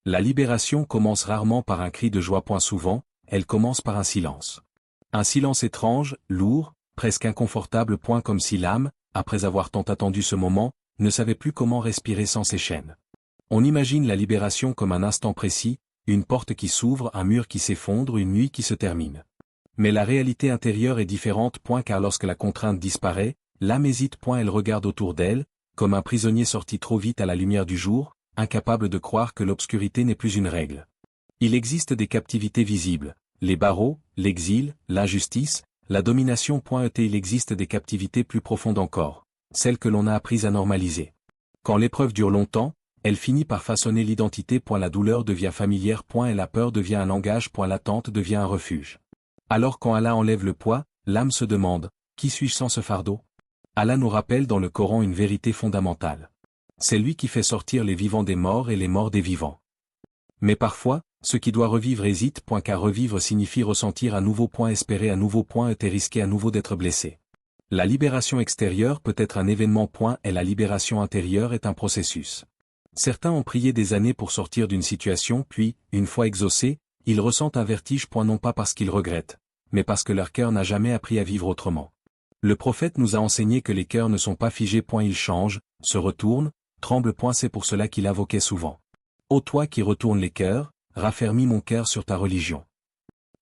La libération commence rarement par un cri de joie. Souvent, elle commence par un silence. Un silence étrange, lourd, presque inconfortable. Comme si l'âme, après avoir tant attendu ce moment, ne savait plus comment respirer sans ses chaînes. On imagine la libération comme un instant précis, une porte qui s'ouvre, un mur qui s'effondre, une nuit qui se termine. Mais la réalité intérieure est différente. Car lorsque la contrainte disparaît, l'âme hésite. Elle regarde autour d'elle, comme un prisonnier sorti trop vite à la lumière du jour, incapable de croire que l'obscurité n'est plus une règle. Il existe des captivités visibles, les barreaux, l'exil, l'injustice, la domination. Il existe des captivités plus profondes encore, celles que l'on a apprises à normaliser. Quand l'épreuve dure longtemps, elle finit par façonner l'identité. La douleur devient familière. Et la peur devient un langage. L'attente devient un refuge. Alors quand Allah enlève le poids, l'âme se demande, qui suis-je sans ce fardeau? Allah nous rappelle dans le Coran une vérité fondamentale. C'est lui qui fait sortir les vivants des morts et les morts des vivants. Mais parfois, ce qui doit revivre hésite. Car revivre signifie ressentir à nouveau. Espérer à nouveau. Et risquer à nouveau d'être blessé. La libération extérieure peut être un événement. Et la libération intérieure est un processus. Certains ont prié des années pour sortir d'une situation, puis, une fois exaucés, ils ressentent un vertige. Non pas parce qu'ils regrettent, mais parce que leur cœur n'a jamais appris à vivre autrement. Le prophète nous a enseigné que les cœurs ne sont pas figés. Ils changent, se retournent, tremblent. C'est pour cela qu'il invoquait souvent. Ô toi qui retournes les cœurs, raffermis mon cœur sur ta religion.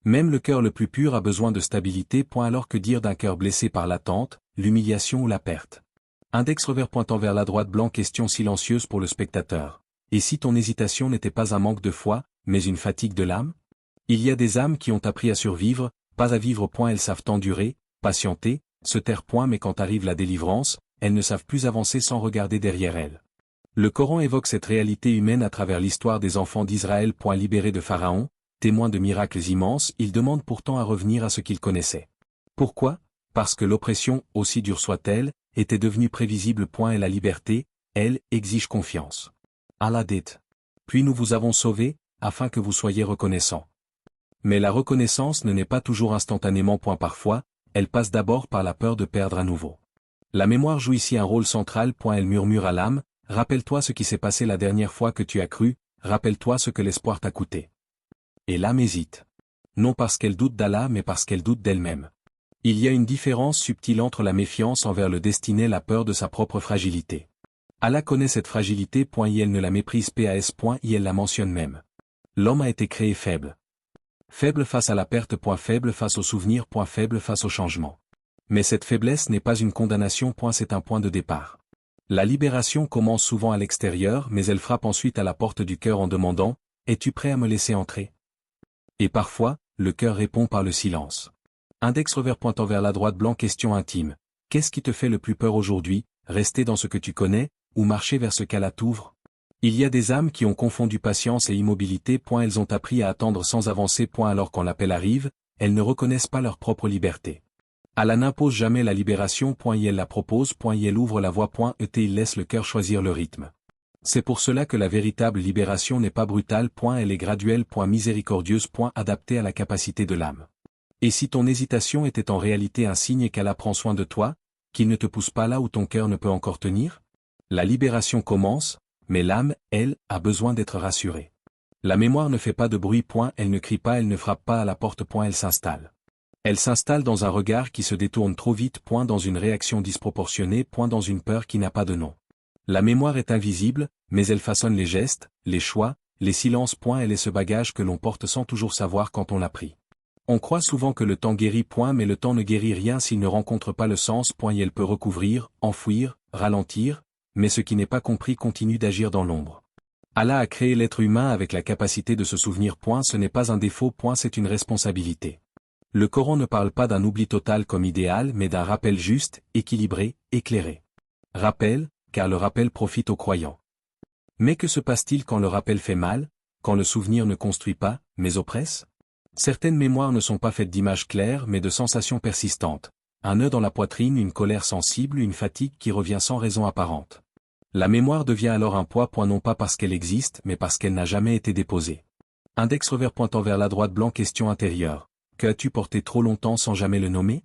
Même le cœur le plus pur a besoin de stabilité. Alors que dire d'un cœur blessé par l'attente, l'humiliation ou la perte? Index revers pointant vers la droite blanc. Question silencieuse pour le spectateur. Et si ton hésitation n'était pas un manque de foi, mais une fatigue de l'âme? Il y a des âmes qui ont appris à survivre, pas à vivre. Elles savent endurer, patienter, se taire. Mais quand arrive la délivrance, elles ne savent plus avancer sans regarder derrière elles. Le Coran évoque cette réalité humaine à travers l'histoire des enfants d'Israël. Libérés de Pharaon, témoins de miracles immenses, ils demandent pourtant à revenir à ce qu'ils connaissaient. Pourquoi? Parce que l'oppression, aussi dure soit-elle, était devenue prévisible. Et la liberté, elle, exige confiance. Allah dit. Puis nous vous avons sauvés, afin que vous soyez reconnaissants. Mais la reconnaissance ne naît pas toujours instantanément. Parfois, elle passe d'abord par la peur de perdre à nouveau. La mémoire joue ici un rôle central. Elle murmure à l'âme, rappelle-toi ce qui s'est passé la dernière fois que tu as cru, rappelle-toi ce que l'espoir t'a coûté. Et l'âme hésite. Non parce qu'elle doute d'Allah mais parce qu'elle doute d'elle-même. Il y a une différence subtile entre la méfiance envers le destiné et la peur de sa propre fragilité. Allah connaît cette fragilité. Et elle ne la méprise pas. Et elle la mentionne même. L'homme a été créé faible. Faible face à la perte. Faible face au souvenir. Faible face au changement. Mais cette faiblesse n'est pas une condamnation. C'est un point de départ. La libération commence souvent à l'extérieur mais elle frappe ensuite à la porte du cœur en demandant « Es-tu prêt à me laisser entrer ?» Et parfois, le cœur répond par le silence. Index revers pointant vers la droite blanc. Question intime. Qu'est-ce qui te fait le plus peur aujourd'hui, rester dans ce que tu connais, ou marcher vers ce qu'Allah t'ouvre? Il y a des âmes qui ont confondu patience et immobilité. Elles ont appris à attendre sans avancer. Alors quand l'appel arrive, elles ne reconnaissent pas leur propre liberté. Allah n'impose jamais la libération. Et elle la propose. Et elle ouvre la voie. Et il laisse le cœur choisir le rythme. C'est pour cela que la véritable libération n'est pas brutale. Elle est graduelle. Miséricordieuse. Adaptée à la capacité de l'âme. Et si ton hésitation était en réalité un signe qu'Allah prend soin de toi, qu'il ne te pousse pas là où ton cœur ne peut encore tenir? La libération commence, mais l'âme, elle, a besoin d'être rassurée. La mémoire ne fait pas de bruit. Elle ne crie pas, elle ne frappe pas à la porte. Elle s'installe. Elle s'installe dans un regard qui se détourne trop vite. Dans une réaction disproportionnée. Dans une peur qui n'a pas de nom. La mémoire est invisible, mais elle façonne les gestes, les choix, les silences. Elle est ce bagage que l'on porte sans toujours savoir quand on l'a pris. On croit souvent que le temps guérit. Mais le temps ne guérit rien s'il ne rencontre pas le sens. Et elle peut recouvrir, enfouir, ralentir, mais ce qui n'est pas compris continue d'agir dans l'ombre. Allah a créé l'être humain avec la capacité de se souvenir. Ce n'est pas un défaut. C'est une responsabilité. Le Coran ne parle pas d'un oubli total comme idéal mais d'un rappel juste, équilibré, éclairé. Rappel, car le rappel profite aux croyants. Mais que se passe-t-il quand le rappel fait mal, quand le souvenir ne construit pas, mais oppresse? Certaines mémoires ne sont pas faites d'images claires mais de sensations persistantes. Un nœud dans la poitrine, une colère sensible, une fatigue qui revient sans raison apparente. La mémoire devient alors un poids. Non pas parce qu'elle existe mais parce qu'elle n'a jamais été déposée. Index revers pointant vers la droite blanc. Question intérieure. Que as-tu porté trop longtemps sans jamais le nommer?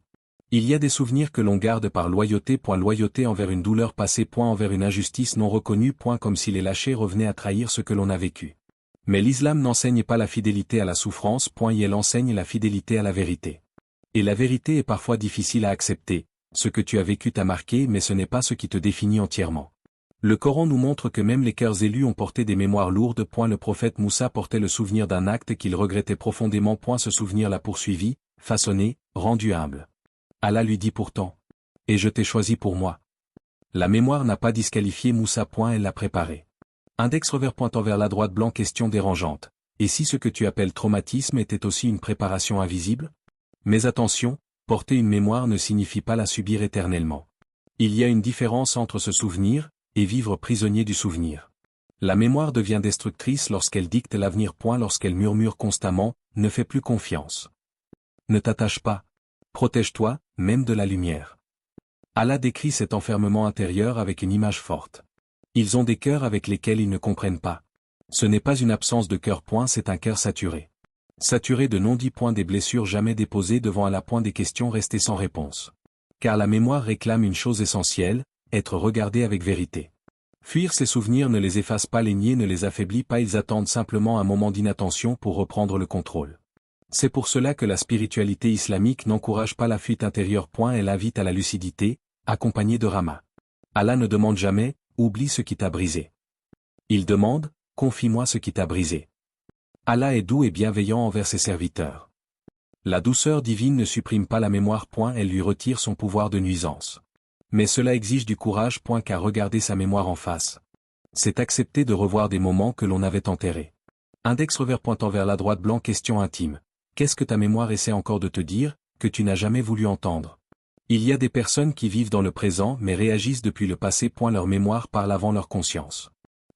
Il y a des souvenirs que l'on garde par loyauté. Loyauté envers une douleur passée. Envers une injustice non reconnue. Comme si les lâchers revenaient à trahir ce que l'on a vécu. Mais l'islam n'enseigne pas la fidélité à la souffrance. Et elle enseigne la fidélité à la vérité. Et la vérité est parfois difficile à accepter. Ce que tu as vécu t'a marqué, mais ce n'est pas ce qui te définit entièrement. Le Coran nous montre que même les cœurs élus ont porté des mémoires lourdes. Le prophète Moussa portait le souvenir d'un acte qu'il regrettait profondément. Ce souvenir l'a poursuivi, façonné, rendu humble. Allah lui dit pourtant. Et je t'ai choisi pour moi. La mémoire n'a pas disqualifié Moussa. Elle l'a préparé. Index revers pointant vers la droite blanc. Question dérangeante. Et si ce que tu appelles traumatisme était aussi une préparation invisible? Mais attention, porter une mémoire ne signifie pas la subir éternellement. Il y a une différence entre se souvenir et vivre prisonnier du souvenir. La mémoire devient destructrice lorsqu'elle dicte l'avenir. Lorsqu'elle murmure constamment, ne fais plus confiance. Ne t'attache pas. Protège-toi, même de la lumière. Allah décrit cet enfermement intérieur avec une image forte. Ils ont des cœurs avec lesquels ils ne comprennent pas. Ce n'est pas une absence de cœur. C'est un cœur saturé. Saturé de non-dits. Des blessures jamais déposées devant Allah. Des questions restées sans réponse. Car la mémoire réclame une chose essentielle, être regardé avec vérité. Fuir ces souvenirs ne les efface pas, les nier ne les affaiblit pas, ils attendent simplement un moment d'inattention pour reprendre le contrôle. C'est pour cela que la spiritualité islamique n'encourage pas la fuite intérieure. Elle invite à la lucidité, accompagnée de rahma. Allah ne demande jamais, oublie ce qui t'a brisé. Il demande, confie-moi ce qui t'a brisé. Allah est doux et bienveillant envers ses serviteurs. La douceur divine ne supprime pas la mémoire. Elle lui retire son pouvoir de nuisance. Mais cela exige du courage. Car regarder sa mémoire en face, c'est accepter de revoir des moments que l'on avait enterrés. Index revers pointant vers la droite blanc. Question intime. Qu'est-ce que ta mémoire essaie encore de te dire, que tu n'as jamais voulu entendre? Il y a des personnes qui vivent dans le présent mais réagissent depuis le passé. Leur mémoire parle avant leur conscience.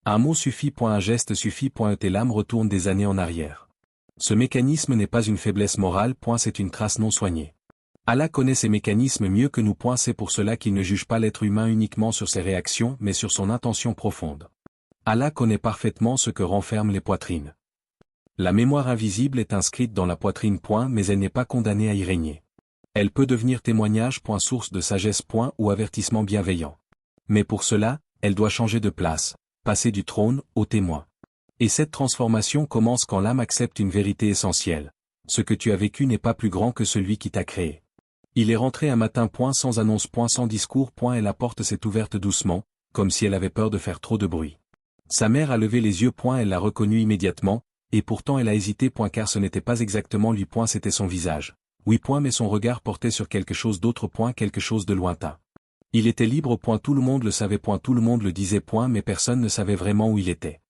Un mot suffit. Un geste suffit. Et l'âme retourne des années en arrière. Ce mécanisme n'est pas une faiblesse morale. C'est une trace non soignée. Allah connaît ces mécanismes mieux que nous. C'est pour cela qu'il ne juge pas l'être humain uniquement sur ses réactions mais sur son intention profonde. Allah connaît parfaitement ce que renferment les poitrines. La mémoire invisible est inscrite dans la poitrine. Mais elle n'est pas condamnée à y régner. Elle peut devenir témoignage. Source de sagesse. Ou avertissement bienveillant. Mais pour cela, elle doit changer de place, passer du trône au témoin. Et cette transformation commence quand l'âme accepte une vérité essentielle. Ce que tu as vécu n'est pas plus grand que celui qui t'a créé. Il est rentré un matin. Sans annonce. Sans discours. Et la porte s'est ouverte doucement, comme si elle avait peur de faire trop de bruit. Sa mère a levé les yeux. Elle l'a reconnu immédiatement, et pourtant elle a hésité. Car ce n'était pas exactement lui. C'était son visage. Oui. Mais son regard portait sur quelque chose d'autre. Quelque chose de lointain. Il était libre. Tout le monde le savait. Tout le monde le disait. Mais personne ne savait vraiment où il était.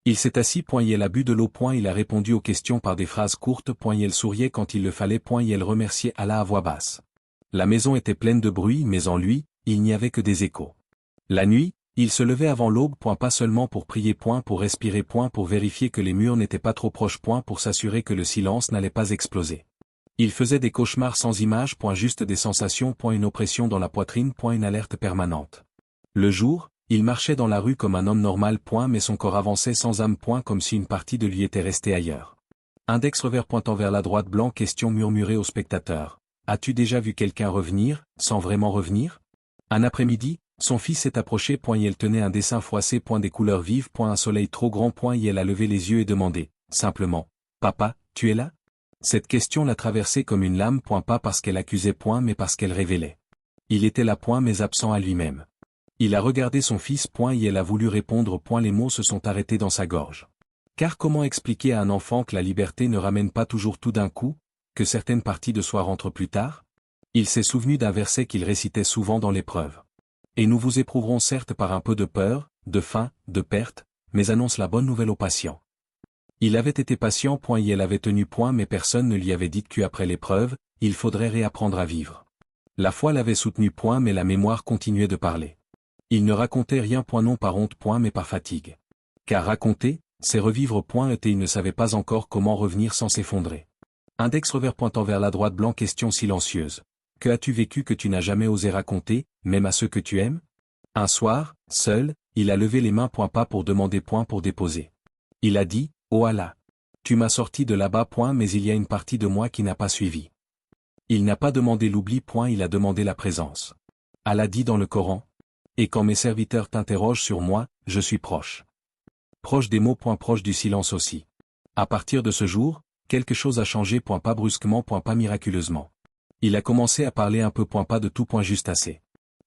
Il s'est assis. Et elle a bu de l'eau. Il a répondu aux questions par des phrases courtes. Et elle souriait quand il le fallait. Et elle remerciait Allah à voix basse. La maison était pleine de bruit, mais en lui, il n'y avait que des échos. La nuit, il se levait avant l'aube. Pas seulement pour prier. Pour respirer. Pour vérifier que les murs n'étaient pas trop proches. Pour s'assurer que le silence n'allait pas exploser. Il faisait des cauchemars sans images. Juste des sensations. Une oppression dans la poitrine. Une alerte permanente. Le jour, il marchait dans la rue comme un homme normal. Mais son corps avançait sans âme. Comme si une partie de lui était restée ailleurs. Index revers pointant vers la droite blanc. Question murmurée au spectateur. As-tu déjà vu quelqu'un revenir, sans vraiment revenir? Un après-midi, son fils s'est approché. Et elle tenait un dessin froissé. Des couleurs vives. Un soleil trop grand. Et elle a levé les yeux et demandé, simplement, papa, tu es là? Cette question l'a traversée comme une lame. Pas parce qu'elle accusait. Mais parce qu'elle révélait. Il était là. Mais absent à lui-même. Il a regardé son fils. Et elle a voulu répondre. Les mots se sont arrêtés dans sa gorge. Car comment expliquer à un enfant que la liberté ne ramène pas toujours tout d'un coup? Que certaines parties de soi rentrent plus tard? Il s'est souvenu d'un verset qu'il récitait souvent dans l'épreuve. Et nous vous éprouverons certes par un peu de peur, de faim, de perte, mais annonce la bonne nouvelle aux patients. Il avait été patient. Et elle avait tenu. Mais personne ne lui avait dit qu'après l'épreuve, il faudrait réapprendre à vivre. La foi l'avait soutenu. Mais la mémoire continuait de parler. Il ne racontait rien. Non par honte. Mais par fatigue. Car raconter, c'est revivre. Et il ne savait pas encore comment revenir sans s'effondrer. Index revers pointant vers la droite blanc. Question silencieuse. Que as-tu vécu que tu n'as jamais osé raconter, même à ceux que tu aimes? Un soir, seul, il a levé les mains. Pas pour demander. Pour déposer. Il a dit, oh Allah. Tu m'as sorti de là-bas. Mais il y a une partie de moi qui n'a pas suivi. Il n'a pas demandé l'oubli. Il a demandé la présence. Allah dit dans le Coran. Et quand mes serviteurs t'interrogent sur moi, je suis proche. Proche des mots. Proche du silence aussi. À partir de ce jour, quelque chose a changé. Pas brusquement. Pas miraculeusement. Il a commencé à parler un peu. Pas de tout. Juste assez.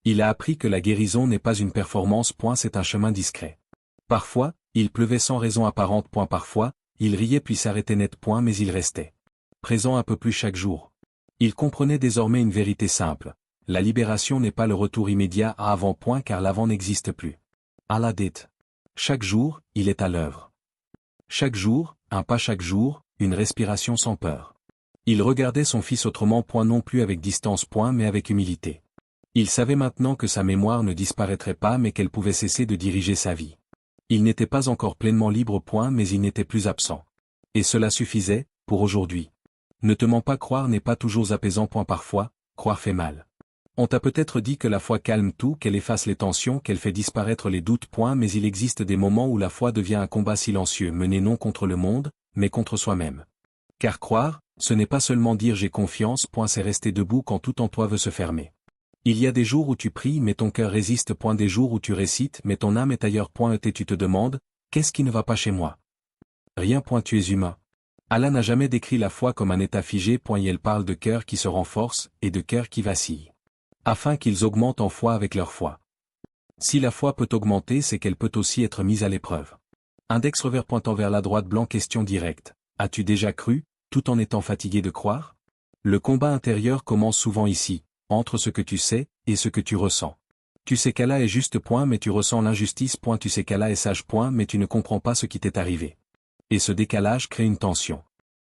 Il a appris que la guérison n'est pas une performance. C'est un chemin discret. Parfois, il pleuvait sans raison apparente. Parfois, il riait puis s'arrêtait net. Mais il restait présent un peu plus chaque jour. Il comprenait désormais une vérité simple. La libération n'est pas le retour immédiat à avant. Car l'avant n'existe plus. Allah dit. Chaque jour, il est à l'œuvre. Chaque jour, un pas chaque jour, une respiration sans peur. Il regardait son fils autrement. Non plus avec distance. Mais avec humilité. Il savait maintenant que sa mémoire ne disparaîtrait pas mais qu'elle pouvait cesser de diriger sa vie. Il n'était pas encore pleinement libre. Mais il n'était plus absent. Et cela suffisait, pour aujourd'hui. Ne te mens pas. Croire n'est pas toujours apaisant. Parfois, croire fait mal. On t'a peut-être dit que la foi calme tout, qu'elle efface les tensions, qu'elle fait disparaître les doutes. Mais il existe des moments où la foi devient un combat silencieux mené non contre le monde, mais contre soi-même. Car croire, ce n'est pas seulement dire j'ai confiance. C'est rester debout quand tout en toi veut se fermer. Il y a des jours où tu pries mais ton cœur résiste. Des jours où tu récites mais ton âme est ailleurs. Et tu te demandes, qu'est-ce qui ne va pas chez moi? Rien. Tu es humain. Allah n'a jamais décrit la foi comme un état figé. Elle parle de cœurs qui se renforcent et de cœurs qui vacillent. Afin qu'ils augmentent en foi avec leur foi. Si la foi peut augmenter, c'est qu'elle peut aussi être mise à l'épreuve. Index revers pointant vers la droite blanc. Question directe. As-tu déjà cru, tout en étant fatigué de croire? Le combat intérieur commence souvent ici, entre ce que tu sais, et ce que tu ressens. Tu sais qu'Allah est juste. Mais tu ressens l'injustice. Tu sais qu'Allah est sage. Mais tu ne comprends pas ce qui t'est arrivé. Et ce décalage crée une tension.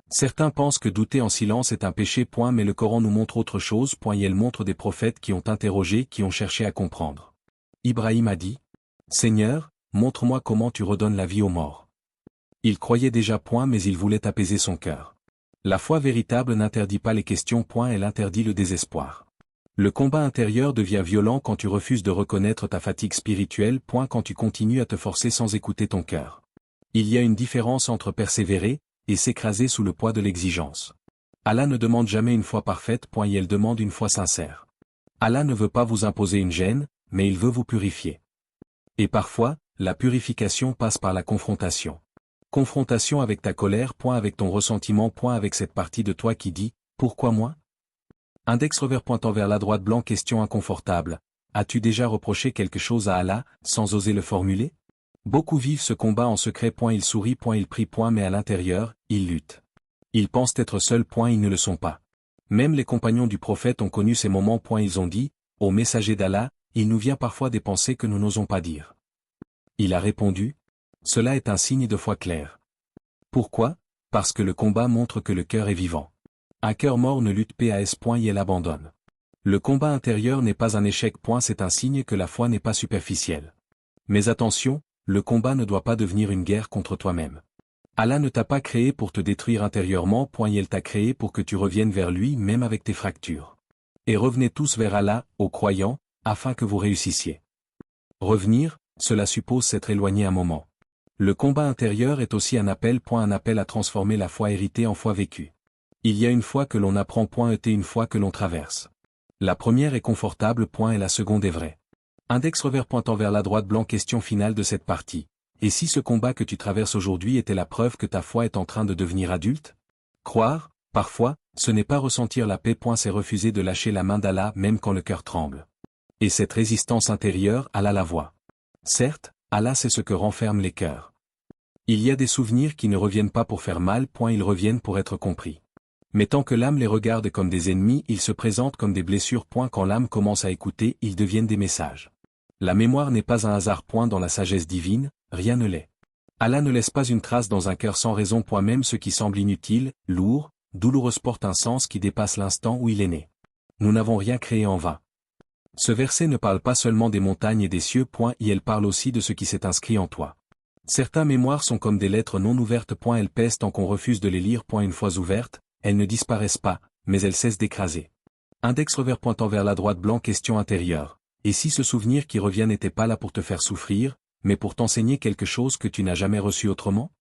Certains pensent que douter en silence est un péché. Mais le Coran nous montre autre chose. Et elle montre des prophètes qui ont interrogé, qui ont cherché à comprendre. Ibrahim a dit, Seigneur, montre-moi comment tu redonnes la vie aux morts. Il croyait déjà. Mais il voulait apaiser son cœur. La foi véritable n'interdit pas les questions. Elle interdit le désespoir. Le combat intérieur devient violent quand tu refuses de reconnaître ta fatigue spirituelle. Quand tu continues à te forcer sans écouter ton cœur. Il y a une différence entre persévérer et s'écraser sous le poids de l'exigence. Allah ne demande jamais une foi parfaite. Elle demande une foi sincère. Allah ne veut pas vous imposer une gêne, mais il veut vous purifier. Et parfois, la purification passe par la confrontation. Confrontation avec ta colère. Avec ton ressentiment. Avec cette partie de toi qui dit, pourquoi moi? Index revers pointant vers la droite blanc. Question inconfortable. As-tu déjà reproché quelque chose à Allah, sans oser le formuler? Beaucoup vivent ce combat en secret. Ils sourient. Ils prient. Mais à l'intérieur, ils luttent. Ils pensent être seuls. Ils ne le sont pas. Même les compagnons du prophète ont connu ces moments. Ils ont dit, ô messager d'Allah, il nous vient parfois des pensées que nous n'osons pas dire. Il a répondu, cela est un signe de foi clair. Pourquoi? Parce que le combat montre que le cœur est vivant. Un cœur mort ne lutte pas. Il abandonne. Le combat intérieur n'est pas un échec. C'est un signe que la foi n'est pas superficielle. Mais attention, le combat ne doit pas devenir une guerre contre toi-même. Allah ne t'a pas créé pour te détruire intérieurement. Il t'a créé pour que tu reviennes vers lui même avec tes fractures. Et revenez tous vers Allah, aux croyants, afin que vous réussissiez. Revenir, cela suppose s'être éloigné un moment. Le combat intérieur est aussi un appel. Un appel à transformer la foi héritée en foi vécue. Il y a une foi que l'on apprend. Et une foi que l'on traverse. La première est confortable. Et la seconde est vraie. Index revers pointant vers la droite blanc. Question finale de cette partie. Et si ce combat que tu traverses aujourd'hui était la preuve que ta foi est en train de devenir adulte? Croire, parfois, ce n'est pas ressentir la paix. C'est refuser de lâcher la main d'Allah même quand le cœur tremble. Et cette résistance intérieure, Allah la voit. Certes, Allah sait ce que renferment les cœurs. Il y a des souvenirs qui ne reviennent pas pour faire mal. Ils reviennent pour être compris. Mais tant que l'âme les regarde comme des ennemis, ils se présentent comme des blessures. Quand l'âme commence à écouter, ils deviennent des messages. La mémoire n'est pas un hasard. Dans la sagesse divine, rien ne l'est. Allah ne laisse pas une trace dans un cœur sans raison. Même ce qui semble inutile, lourd, douloureux porte un sens qui dépasse l'instant où il est né. Nous n'avons rien créé en vain. Ce verset ne parle pas seulement des montagnes et des cieux. Il parle aussi de ce qui s'est inscrit en toi. Certaines mémoires sont comme des lettres non ouvertes. Elles pèsent tant qu'on refuse de les lire. Une fois ouvertes, elles ne disparaissent pas, mais elles cessent d'écraser. Index revers pointant vers la droite blanc. Question intérieure. Et si ce souvenir qui revient n'était pas là pour te faire souffrir, mais pour t'enseigner quelque chose que tu n'as jamais reçu autrement?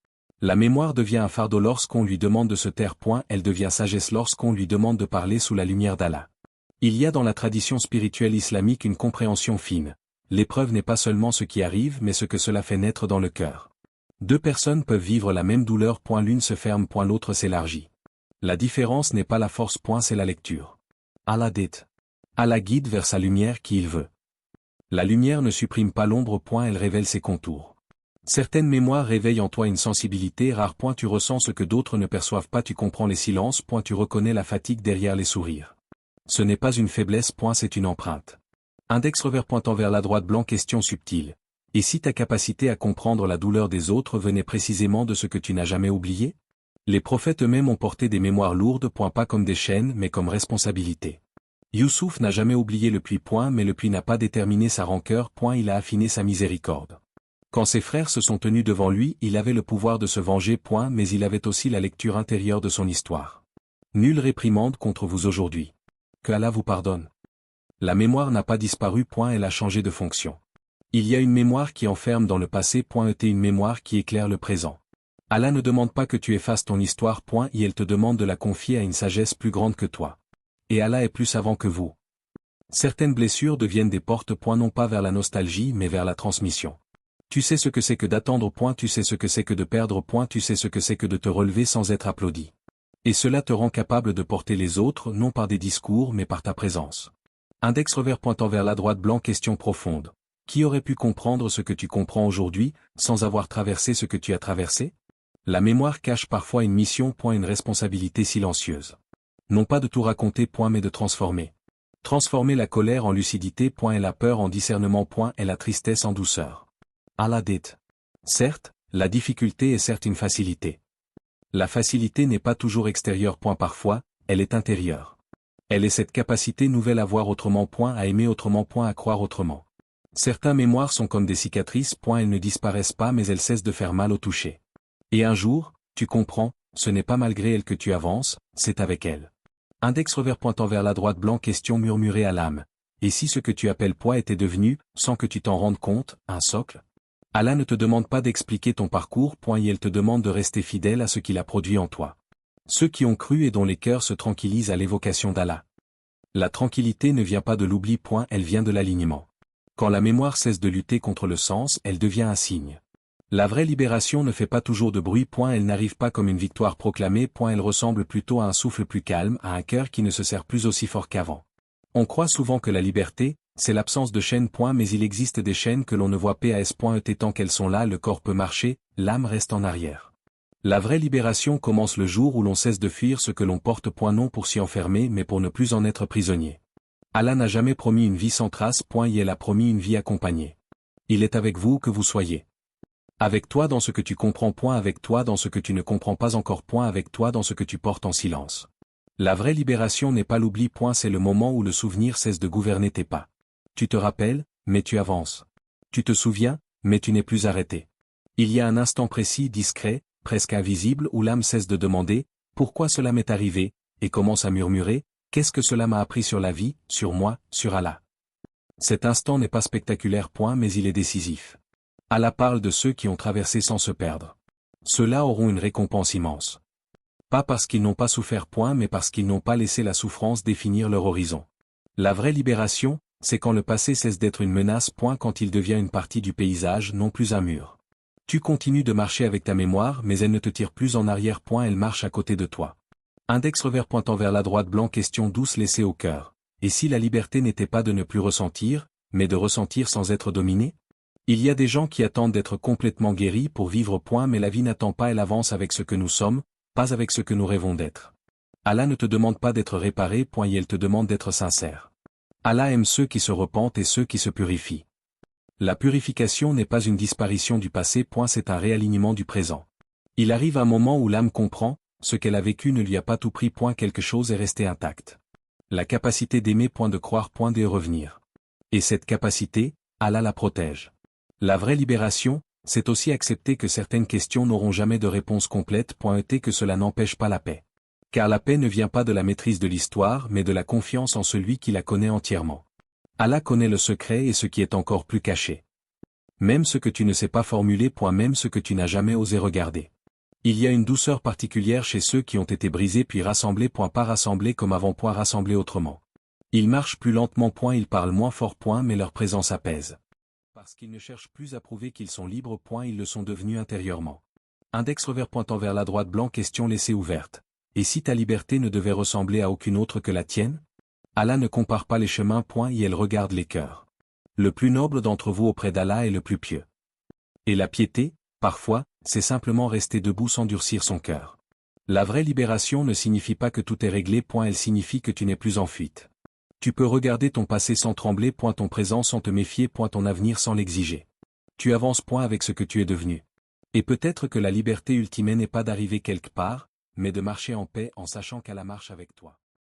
La mémoire devient un fardeau lorsqu'on lui demande de se taire. Elle devient sagesse lorsqu'on lui demande de parler sous la lumière d'Allah. Il y a dans la tradition spirituelle islamique une compréhension fine. L'épreuve n'est pas seulement ce qui arrive mais ce que cela fait naître dans le cœur. Deux personnes peuvent vivre la même douleur. L'une se ferme. L'autre s'élargit. La différence n'est pas la force. C'est la lecture. Allah dit. Allah guide vers sa lumière qui il veut. La lumière ne supprime pas l'ombre. Elle révèle ses contours. Certaines mémoires réveillent en toi une sensibilité rare. Tu ressens ce que d'autres ne perçoivent pas. Tu comprends les silences. Tu reconnais la fatigue derrière les sourires. Ce n'est pas une faiblesse. C'est une empreinte. Index revers pointant vers la droite blanc. Question subtile. Et si ta capacité à comprendre la douleur des autres venait précisément de ce que tu n'as jamais oublié? Les prophètes eux-mêmes ont porté des mémoires lourdes. Pas comme des chaînes mais comme responsabilité. Youssouf n'a jamais oublié le puits. Mais le puits n'a pas déterminé sa rancœur. Il a affiné sa miséricorde. Quand ses frères se sont tenus devant lui, il avait le pouvoir de se venger. Mais il avait aussi la lecture intérieure de son histoire. Nulle réprimande contre vous aujourd'hui. Que Allah vous pardonne. La mémoire n'a pas disparu. Elle a changé de fonction. Il y a une mémoire qui enferme dans le passé. Et une mémoire qui éclaire le présent. Allah ne demande pas que tu effaces ton histoire. Et elle te demande de la confier à une sagesse plus grande que toi. Et Allah est plus savant que vous. Certaines blessures deviennent des portes. Non pas vers la nostalgie mais vers la transmission. Tu sais ce que c'est que d'attendre. Tu sais ce que c'est que de perdre. Tu sais ce que c'est que de te relever sans être applaudi. Et cela te rend capable de porter les autres non par des discours mais par ta présence. Index revers pointant vers la droite blanc. Question profonde. Qui aurait pu comprendre ce que tu comprends aujourd'hui, sans avoir traversé ce que tu as traversé? La mémoire cache parfois une mission. Une responsabilité silencieuse. Non pas de tout raconter. Mais de transformer. Transformer la colère en lucidité. Et la peur en discernement. Et la tristesse en douceur. Allah dit. Certes, la difficulté est certes une facilité. La facilité n'est pas toujours extérieure. Parfois, elle est intérieure. Elle est cette capacité nouvelle à voir autrement. À aimer autrement. À croire autrement. Certaines mémoires sont comme des cicatrices. Elles ne disparaissent pas mais elles cessent de faire mal au toucher. Et un jour, tu comprends, ce n'est pas malgré elle que tu avances, c'est avec elle. Index revers pointant vers la droite blanc. Question murmurée à l'âme. Et si ce que tu appelles poids était devenu, sans que tu t'en rendes compte, un socle? Allah ne te demande pas d'expliquer ton parcours. Et elle te demande de rester fidèle à ce qu'il a produit en toi. Ceux qui ont cru et dont les cœurs se tranquillisent à l'évocation d'Allah. La tranquillité ne vient pas de l'oubli. Elle vient de l'alignement. Quand la mémoire cesse de lutter contre le sens, elle devient un signe. La vraie libération ne fait pas toujours de bruit. Elle n'arrive pas comme une victoire proclamée. Elle ressemble plutôt à un souffle plus calme, à un cœur qui ne se serre plus aussi fort qu'avant. On croit souvent que la liberté, c'est l'absence de chaînes. Mais il existe des chaînes que l'on ne voit pas. Et tant qu'elles sont là, le corps peut marcher, l'âme reste en arrière. La vraie libération commence le jour où l'on cesse de fuir ce que l'on porte. Non pour s'y enfermer mais pour ne plus en être prisonnier. Allah n'a jamais promis une vie sans trace. Et elle a promis une vie accompagnée. Il est avec vous que vous soyez. Avec toi dans ce que tu comprends. Avec toi dans ce que tu ne comprends pas encore. Avec toi dans ce que tu portes en silence. La vraie libération n'est pas l'oubli. C'est le moment où le souvenir cesse de gouverner tes pas. Tu te rappelles, mais tu avances. Tu te souviens, mais tu n'es plus arrêté. Il y a un instant précis, discret, presque invisible où l'âme cesse de demander « Pourquoi cela m'est arrivé ?» et commence à murmurer « Qu'est-ce que cela m'a appris sur la vie, sur moi, sur Allah ?» Cet instant n'est pas spectaculaire. Mais il est décisif. Allah parle de ceux qui ont traversé sans se perdre. Ceux-là auront une récompense immense. Pas parce qu'ils n'ont pas souffert. Mais parce qu'ils n'ont pas laissé la souffrance définir leur horizon. La vraie libération, c'est quand le passé cesse d'être une menace. Quand il devient une partie du paysage, non plus un mur. Tu continues de marcher avec ta mémoire mais elle ne te tire plus en arrière. Elle marche à côté de toi. Index revers pointant vers la droite blanc. Question douce laissée au cœur. Et si la liberté n'était pas de ne plus ressentir, mais de ressentir sans être dominé? Il y a des gens qui attendent d'être complètement guéris pour vivre. Mais la vie n'attend pas. Elle avance avec ce que nous sommes, pas avec ce que nous rêvons d'être. Allah ne te demande pas d'être réparé. Et elle te demande d'être sincère. Allah aime ceux qui se repentent et ceux qui se purifient. La purification n'est pas une disparition du passé. C'est un réalignement du présent. Il arrive un moment où l'âme comprend, ce qu'elle a vécu ne lui a pas tout pris. Quelque chose est resté intact. La capacité d'aimer. De croire. De revenir. Et cette capacité, Allah la protège. La vraie libération, c'est aussi accepter que certaines questions n'auront jamais de réponse complète. Et que cela n'empêche pas la paix. Car la paix ne vient pas de la maîtrise de l'histoire mais de la confiance en celui qui la connaît entièrement. Allah connaît le secret et ce qui est encore plus caché. Même ce que tu ne sais pas formuler. Même ce que tu n'as jamais osé regarder. Il y a une douceur particulière chez ceux qui ont été brisés puis rassemblés. Pas rassemblés comme avant. Rassemblés autrement. Ils marchent plus lentement. Ils parlent moins fort. Mais leur présence apaise. Parce qu'ils ne cherchent plus à prouver qu'ils sont libres. Ils le sont devenus intérieurement. Index revers pointant vers la droite blanc. Question laissée ouverte. Et si ta liberté ne devait ressembler à aucune autre que la tienne? Allah ne compare pas les chemins. Et elle regarde les cœurs. Le plus noble d'entre vous auprès d'Allah est le plus pieux. Et la piété, parfois, c'est simplement rester debout sans durcir son cœur. La vraie libération ne signifie pas que tout est réglé. Elle signifie que tu n'es plus en fuite. Tu peux regarder ton passé sans trembler. Ton présent sans te méfier. Ton avenir sans l'exiger. Tu avances. Avec ce que tu es devenu. Et peut-être que la liberté ultime n'est pas d'arriver quelque part, mais de marcher en paix en sachant qu'Allah marche avec toi.